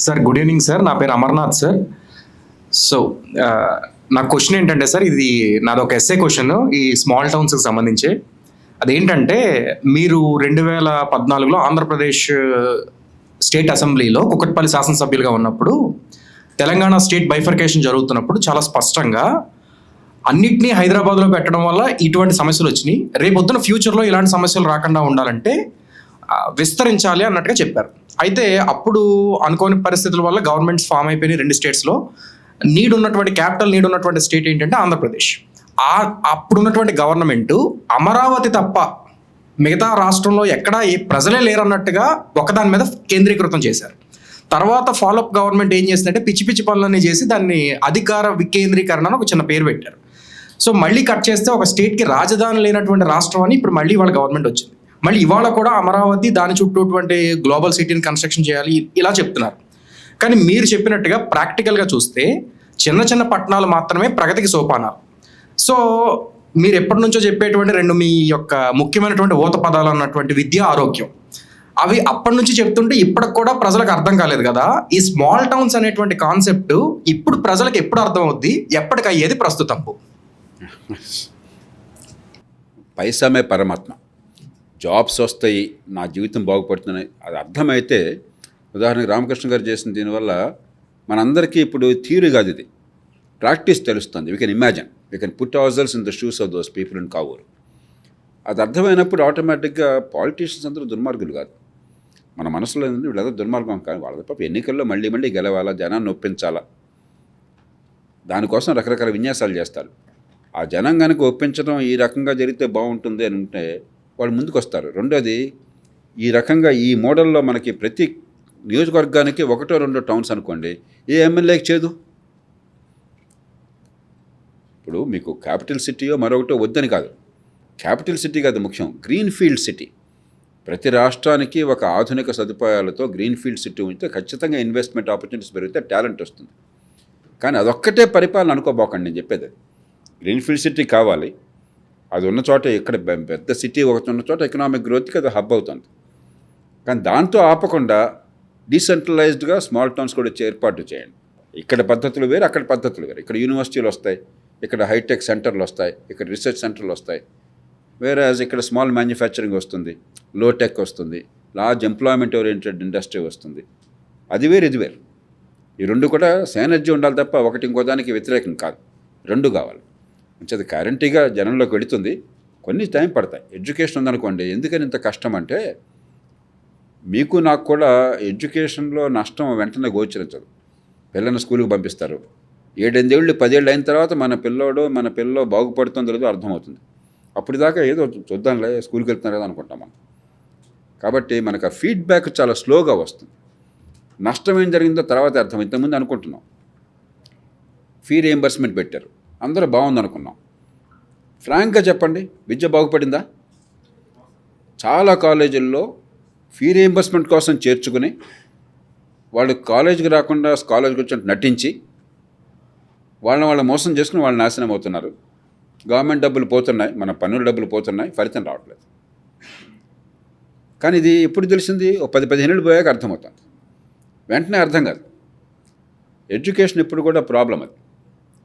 Sir good evening sir. నా పేరు Amarnath sir. So నా క్వశ్చన్ ఏంటంటే సార్, ఇది నాది ఒక ఎస్ఏ క్వశ్చన్ ఈ స్మాల్ టౌన్స్కి సంబంధించి. అదేంటంటే, మీరు 2014లో ఆంధ్రప్రదేశ్ స్టేట్ అసెంబ్లీలో కుకట్పల్లి శాసనసభ్యులుగా ఉన్నప్పుడు తెలంగాణ స్టేట్ బైఫర్కేషన్ జరుగుతున్నప్పుడు చాలా స్పష్టంగా అన్నిటినీ హైదరాబాద్లో పెట్టడం వల్ల ఇటువంటి సమస్యలు వచ్చినాయి, రేపొద్దున ఫ్యూచర్లో ఇలాంటి సమస్యలు రాకుండా ఉండాలంటే విస్తరించాలి అన్నట్టుగా చెప్పారు. అయితే అప్పుడు అనుకోని పరిస్థితుల వల్ల గవర్నమెంట్స్ ఫామ్ అయిపోయినాయి 2 స్టేట్స్లో. క్యాపిటల్ నీడ్ ఉన్నటువంటి స్టేట్ ఏంటంటే ఆంధ్రప్రదేశ్. అప్పుడున్నటువంటి గవర్నమెంట్ అమరావతి తప్ప మిగతా రాష్ట్రంలో ఎక్కడా ఏ ప్రజలే లేరన్నట్టుగా ఒకదాని మీద కేంద్రీకృతం చేశారు. తర్వాత ఫాలోఅప్ గవర్నమెంట్ ఏం చేసిందంటే పిచ్చి పిచ్చి పనులన్నీ చేసి దాన్ని అధికార వికేంద్రీకరణ అని ఒక చిన్న పేరు పెట్టారు. సో మళ్ళీ కట్ చేస్తే ఒక స్టేట్కి రాజధాని లేనటువంటి రాష్ట్రం అని ఇప్పుడు మళ్ళీ వాళ్ళ గవర్నమెంట్ వచ్చింది. మళ్ళీ ఇవాళ కూడా అమరావతి దాని చుట్టూటువంటి గ్లోబల్ సిటీని కన్స్ట్రక్షన్ చేయాలి ఇలా చెప్తున్నారు. కానీ మీరు చెప్పినట్టుగా ప్రాక్టికల్గా చూస్తే చిన్న చిన్న పట్టణాలు మాత్రమే ప్రగతికి సోపానాలు. సో మీరు ఎప్పటి నుంచో చెప్పేటువంటి 2 మీ యొక్క ముఖ్యమైనటువంటి ఊత పదాలు అన్నటువంటి విద్య, ఆరోగ్యం, అవి అప్పటి నుంచి చెప్తుంటే ఇప్పటికి కూడా ప్రజలకు అర్థం కాలేదు కదా. ఈ స్మాల్ టౌన్స్ అనేటువంటి కాన్సెప్ట్ ఇప్పుడు ప్రజలకు ఎప్పుడు అర్థం అవుద్ది, ఎప్పటికి అయ్యేది ప్రస్తుతంపు? పైసామే పరమాత్మ. జాబ్స్ వస్తాయి, నా జీవితం బాగుపడుతున్నాయి, అది అర్థమైతే, ఉదాహరణకి రామకృష్ణ గారు చేసిన దీనివల్ల మనందరికీ ఇప్పుడు థియరీ కాదు, ఇది ప్రాక్టీస్ తెలుస్తుంది. We can imagine, we can put our cells in the shoes of those people in Kavuru. అది అర్థమైనప్పుడు ఆటోమేటిక్గా పాలిటీషియన్స్ అందరూ దుర్మార్గులు కాదు. మన మనసులో ఏంటంటే వీళ్ళందరూ దుర్మార్గం కాదు, వాళ్ళ పాప ఎన్నికల్లో మళ్ళీ గెలవాలా, జనాన్ని ఒప్పించాలా, దానికోసం రకరకాల విన్యాసాలు చేస్తారు. ఆ జనం కనుక ఒప్పించడం ఈ రకంగా జరిగితే బాగుంటుంది అని ఉంటే వాళ్ళు ముందుకు వస్తారు. రెండోది, ఈ రకంగా ఈ మోడల్లో మనకి ప్రతి నియోజకవర్గానికి 1-2 టౌన్స్ అనుకోండి, ఏ ఎమ్మెల్యేకి చేదు. ఇప్పుడు మీకు క్యాపిటల్ సిటీయో మరొకటో వద్దని కాదు, క్యాపిటల్ సిటీ కాదు ముఖ్యం, గ్రీన్ ఫీల్డ్ సిటీ. ప్రతి రాష్ట్రానికి ఒక ఆధునిక సదుపాయాలతో గ్రీన్ ఫీల్డ్ సిటీ ఉంటే ఖచ్చితంగా ఇన్వెస్ట్మెంట్ ఆపర్చునిటీస్ పెరిగితే టాలెంట్ వస్తుంది. కానీ అదొక్కటే పరిపాలన అనుకోబోకండి, నేను చెప్పేది అది. గ్రీన్ ఫీల్డ్ సిటీ కావాలి, అది ఉన్న చోట, ఇక్కడ పెద్ద సిటీ ఒకటి ఉన్న చోట ఎకనామిక్ గ్రోత్కి అది హబ్ అవుతుంది. కానీ దాంతో ఆపకుండా డీసెంట్రలైజ్డ్గా స్మాల్ టౌన్స్ కూడా ఏర్పాటు చేయండి. ఇక్కడ పద్ధతులు వేరు, అక్కడ పద్ధతులు వేరు. ఇక్కడ యూనివర్సిటీలు వస్తాయి, ఇక్కడ హైటెక్ సెంటర్లు వస్తాయి, ఇక్కడ రీసెర్చ్ సెంటర్లు వస్తాయి. వేరే ఇక్కడ స్మాల్ మ్యానుఫ్యాక్చరింగ్ వస్తుంది, లో టెక్ వస్తుంది, లార్జ్ ఎంప్లాయ్మెంట్ ఓరియంటెడ్ ఇండస్ట్రీ వస్తుంది. అది వేరు, ఇది వేరు. ఈ 2 కూడా సైనర్జీ ఉండాలి తప్ప ఒకటి ఇంకో దానికి వ్యతిరేకం కాదు, 2 కావాలి. మంచిది గ్యారంటీగా జనంలోకి వెళుతుంది, కొన్ని టైం పడతాయి. ఎడ్యుకేషన్ ఉందనుకోండి, ఎందుకని ఇంత కష్టం అంటే, మీకు నాకు కూడా ఎడ్యుకేషన్లో నష్టం వెంటనే గోచరించదు. పిల్లల్ని స్కూల్కి పంపిస్తారు, 7-8 ఏళ్ళు 10 ఏళ్ళు అయిన తర్వాత మన పిల్లో బాగుపడుతుందో లేదో అర్థమవుతుంది. అప్పుడు దాకా ఏదో చూద్దాంలే, స్కూల్కి వెళ్తున్నారు కదా అనుకుంటాం మనం. కాబట్టి మనకు ఆ ఫీడ్బ్యాక్ చాలా స్లోగా వస్తుంది. నష్టం ఏం జరిగిందో తర్వాత అర్థం. ఇంతకుముందు అనుకుంటున్నాం ఫీ రియంబర్స్మెంట్ పెట్టారు, అందరూ బాగుంది అనుకున్నాం. ఫ్రాంక్గా చెప్పండి, విద్య బాగుపడిందా? చాలా కాలేజీల్లో ఫీ రియంబర్స్మెంట్ కోసం చేర్చుకుని వాళ్ళు కాలేజీకి రాకుండా కాలేజీకి వచ్చినట్టు నటించి వాళ్ళని మోసం చేసుకుని వాళ్ళు నాశనం అవుతున్నారు. గవర్నమెంట్ డబ్బులు పోతున్నాయి, మన పన్నుల డబ్బులు పోతున్నాయి, ఫలితం రావట్లేదు. కానీ ఇది ఎప్పుడు తెలిసింది? 10-15 ఏళ్ళు పోయాక అర్థమవుతుంది, వెంటనే అర్థం కాదు. ఎడ్యుకేషన్ ఇప్పుడు కూడా ప్రాబ్లం, అది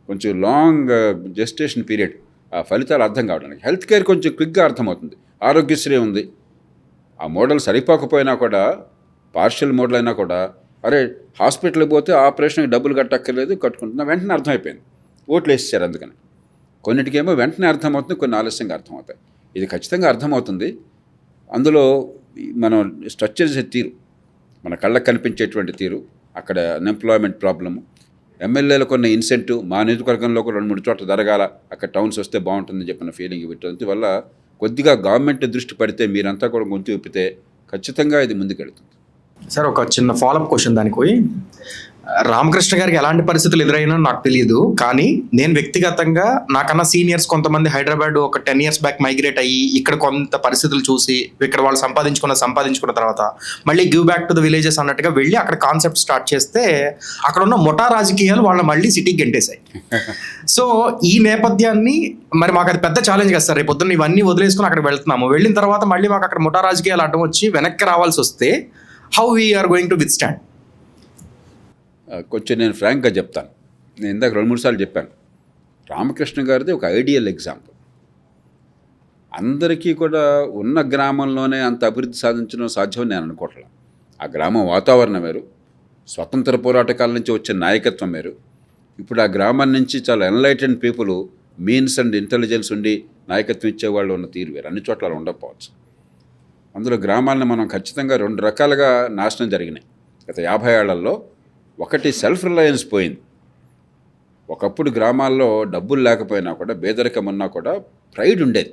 కొంచెం లాంగ్ జెస్టేషన్ పీరియడ్, ఆ ఫలితాలు అర్థం కావడానికి. హెల్త్ కేర్ కొంచెం క్విక్గా అర్థమవుతుంది. ఆరోగ్యశ్రీ ఉంది, ఆ మోడల్ సరిపోకపోయినా కూడా, పార్షియల్ మోడల్ అయినా కూడా, అరే హాస్పిటల్కి పోతే ఆపరేషన్కి డబ్బులు కట్టక్కర్లేదు, కట్టుకుంటున్నా, వెంటనే అర్థమైపోయింది. ఓట్లు వేసేసారు అందుకని. కొన్నిటికేమో వెంటనే అర్థమవుతుంది, కొన్ని ఆలస్యంగా అర్థమవుతాయి. ఇది ఖచ్చితంగా అర్థమవుతుంది. అందులో మనం స్ట్రక్చర్ చేసే తీరు, మన కళ్ళకు కనిపించేటువంటి తీరు, అక్కడ అన్ఎంప్లాయ్మెంట్ ప్రాబ్లము, ఎమ్మెల్యేలు కొన్ని ఇన్సెంటివ్, మా నియోజకవర్గంలో కూడా 2-3 చోట్ల జరగాల, అక్కడ టౌన్స్ వస్తే బాగుంటుందని చెప్పిన ఫీలింగ్ వీటి వల్ల కొద్దిగా గవర్నమెంట్ దృష్టి పడితే, మీరంతా కూడా గొంతు విప్పితే ఖచ్చితంగా ఇది ముందుకెళ్తుంది. సార్ ఒక చిన్న ఫాలోఅప్ క్వశ్చన్ దానికి పోయి, రామకృష్ణ గారికి ఎలాంటి పరిస్థితులు ఎదురైనా నాకు తెలియదు, కానీ నేను వ్యక్తిగతంగా నాకన్నా సీనియర్స్ కొంతమంది హైదరాబాద్ ఒక 10 years బ్యాక్ మైగ్రేట్ అయ్యి ఇక్కడ కొంత పరిస్థితులు చూసి ఇక్కడ వాళ్ళు సంపాదించుకున్న తర్వాత మళ్ళీ give back to the villages అన్నట్టుగా వెళ్ళి అక్కడ కాన్సెప్ట్ స్టార్ట్ చేస్తే అక్కడ ఉన్న ముఠా రాజకీయాలు వాళ్ళని మళ్ళీ సిటీకి గెంటేశాయి. సో ఈ నేపథ్యాన్ని మరి మాకు అది పెద్ద ఛాలెంజ్ కదా సార్. రేపు పొద్దున్న ఇవన్నీ వదిలేసుకుని అక్కడ వెళ్తున్నాము, వెళ్ళిన తర్వాత మళ్ళీ మాకు అక్కడ ముఠా రాజకీయాలు అడ్డం వచ్చి వెనక్కి రావాల్సి వస్తే how we are going to withstand? కొంచెం నేను ఫ్రాంక్గా చెప్తాను. నేను ఇందాక 2-3 సార్లు చెప్పాను. రామకృష్ణ గారిది ఒక ఐడియల్ ఎగ్జాంపుల్. అందరికీ కూడా ఉన్న గ్రామంలోనే అంత అభివృద్ధి సాధించడం సాధ్యమని నేను అనుకోవట్లేదు. ఆ గ్రామం వాతావరణం వేరు, స్వతంత్ర పోరాటకాల నుంచి వచ్చే నాయకత్వం వేరు. ఇప్పుడు ఆ గ్రామం నుంచి చాలా enlightened people, means and intelligence ఉండి నాయకత్వం ఇచ్చేవాళ్ళు ఉన్న తీరు వేరు. అన్ని చోట్ల ఉండకపోవచ్చు. అందులో గ్రామాలను మనం ఖచ్చితంగా 2 రకాలుగా నాశనం జరిగినాయి గత 50 ఏళ్లలో. ఒకటి సెల్ఫ్ రిలయన్స్ పోయింది. ఒకప్పుడు గ్రామాల్లో డబ్బులు లేకపోయినా కూడా, పేదరికం ఉన్నా కూడా ప్రైడ్ ఉండేది.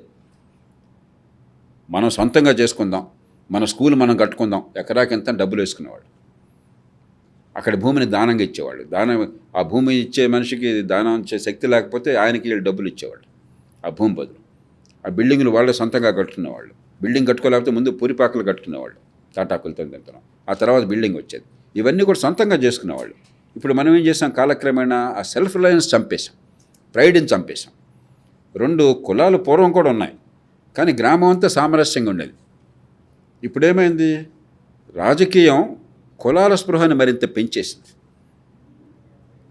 మనం సొంతంగా చేసుకుందాం, మన స్కూల్ మనం కట్టుకుందాం, ఎకరాకింత డబ్బులు వేసుకునేవాళ్ళు. అక్కడ భూమిని దానంగా ఇచ్చేవాళ్ళు. ఆ భూమి ఇచ్చే మనిషికి దానం ఇచ్చే శక్తి లేకపోతే ఆయనకి వీళ్ళు డబ్బులు ఇచ్చేవాళ్ళు ఆ భూమి బదులు. ఆ బిల్డింగ్లు వాళ్ళే సొంతంగా కట్టుకునేవాళ్ళు. బిల్డింగ్ కట్టుకోలేకపోతే ముందు పూరిపాకలు కట్టుకునేవాళ్ళు, తాటాకులతో తింటున్నాం. ఆ తర్వాత బిల్డింగ్ వచ్చేది. ఇవన్నీ కూడా సొంతంగా చేసుకునేవాళ్ళు. ఇప్పుడు మనం ఏం చేసాం, కాలక్రమేణా ఆ సెల్ఫ్ రిలయన్స్ చంపేశాం, ప్రైడ్ని చంపేశాం. 2 కులాలు పూర్వం కూడా ఉన్నాయి, కానీ గ్రామం అంతా సామరస్యంగా ఉండేది. ఇప్పుడేమైంది, రాజకీయం కులాల స్పృహని మరింత పెంచేసింది.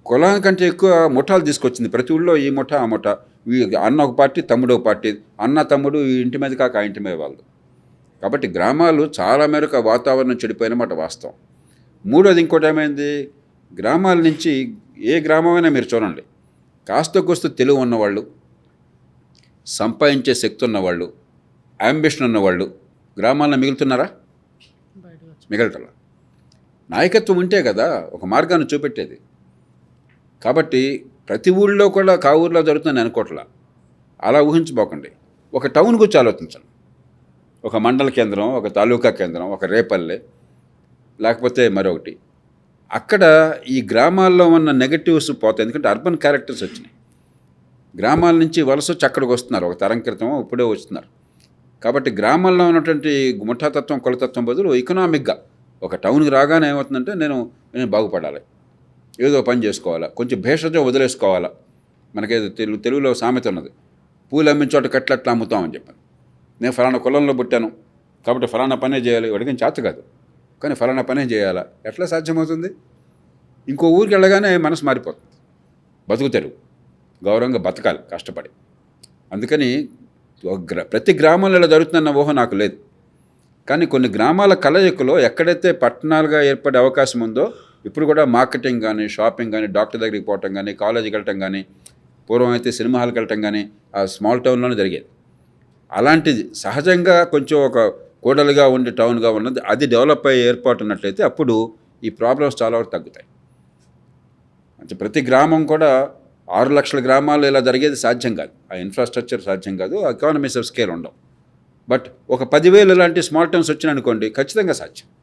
కులాల కంటే ఎక్కువ ముఠాలు తీసుకొచ్చింది. ప్రతి ఊళ్ళో ఈ ముఠా ఆ ముఠా, అన్న ఒక పార్టీ, తమ్ముడు ఒక పార్టీ, అన్న తమ్ముడు ఈ ఇంటి మీద కాక ఆ ఇంటి మీద వాళ్ళు. కాబట్టి గ్రామాలు చాలా మేరకు ఆ వాతావరణం చెడిపోయిన మాట వాస్తవం. మూడోది ఇంకోటి ఏమైంది, గ్రామాల నుంచి ఏ గ్రామమైనా మీరు చూడండి, కాస్త కోస్త తెలివి ఉన్నవాళ్ళు, సంపాదించే శక్తి ఉన్నవాళ్ళు, అంబిషన్ ఉన్నవాళ్ళు గ్రామాల్లో మిగులుతున్నారా? మిగలటలా. నాయకత్వం ఉంటే కదా ఒక మార్గాన్ని చూపెట్టేది. కాబట్టి ప్రతి ఊళ్ళో కూడా ఊళ్ళో జరుగుతుందని అనుకోవట్లా. అలా ఊహించబోకండి. ఒక టౌన్ గురించి ఆలోచించండి. ఒక మండల కేంద్రం, ఒక తాలూకా కేంద్రం, ఒక రేపల్లె, లేకపోతే మరొకటి. అక్కడ ఈ గ్రామాల్లో ఉన్న నెగటివ్స్ పోతాయి. ఎందుకంటే అర్బన్ క్యారెక్టర్స్ వచ్చినాయి. గ్రామాల నుంచి వలస వచ్చి అక్కడికి వస్తున్నారు. ఒక తరం క్రితం ఇప్పుడే వస్తున్నారు. కాబట్టి గ్రామాల్లో ఉన్నటువంటి ముఠాతత్వం, కులతత్వం బదులు ఎకనామిక్గా ఒక టౌన్కి రాగానే ఏమవుతుందంటే నేను బాగుపడాలి, ఏదో పని చేసుకోవాలా, కొంచెం భేషజం వదిలేసుకోవాలా. మనకేదో తెలుగులో సామెత ఉన్నది, పూలు అమ్మిన చోట కట్లట్లా అమ్ముతామని చెప్పాను. నేను ఫలానా కులంలో పుట్టాను కాబట్టి ఫలానా పనే చేయాలి, వాడికి చేత కాదు, కానీ ఫలానా పనే చేయాలా, ఎట్లా సాధ్యమవుతుంది? ఇంకో ఊరికి వెళ్ళగానే మనసు మారిపోతుంది. బతుకుతారు, గౌరవంగా బతకాలి కష్టపడి. అందుకని ప్రతి గ్రామంలో ఇలా జరుగుతుందన్న ఊహ నాకు లేదు. కానీ కొన్ని గ్రామాల కలయికలో ఎక్కడైతే పట్టణాలుగా ఏర్పడే అవకాశం ఉందో, ఇప్పుడు కూడా మార్కెటింగ్ కానీ, షాపింగ్ కానీ, డాక్టర్ దగ్గరికి పోవటం కానీ, కాలేజీకి వెళ్ళటం కానీ, పూర్వం అయితే సినిమా హాల్కి వెళ్ళటం కానీ ఆ స్మాల్ టౌన్లోనే జరిగేది. అలాంటిది సహజంగా కొంచెం ఒక కూడలుగా ఉండి టౌన్గా ఉన్నది అది డెవలప్ అయ్యే ఏర్పాటు ఉన్నట్లయితే అప్పుడు ఈ ప్రాబ్లమ్స్ చాలా వరకు తగ్గుతాయి. అంటే ప్రతి గ్రామం కూడా 6 లక్షల గ్రామాలు ఇలా జరిగేది సాధ్యం కాదు. ఆ ఇన్ఫ్రాస్ట్రక్చర్ సాధ్యం కాదు, ఎకానమీస్ ఆఫ్ స్కేల్ ఉండవు. బట్ ఒక 10,000 ఇలాంటి స్మాల్ టౌన్స్ వచ్చినాయనుకోండి, ఖచ్చితంగా సాధ్యం.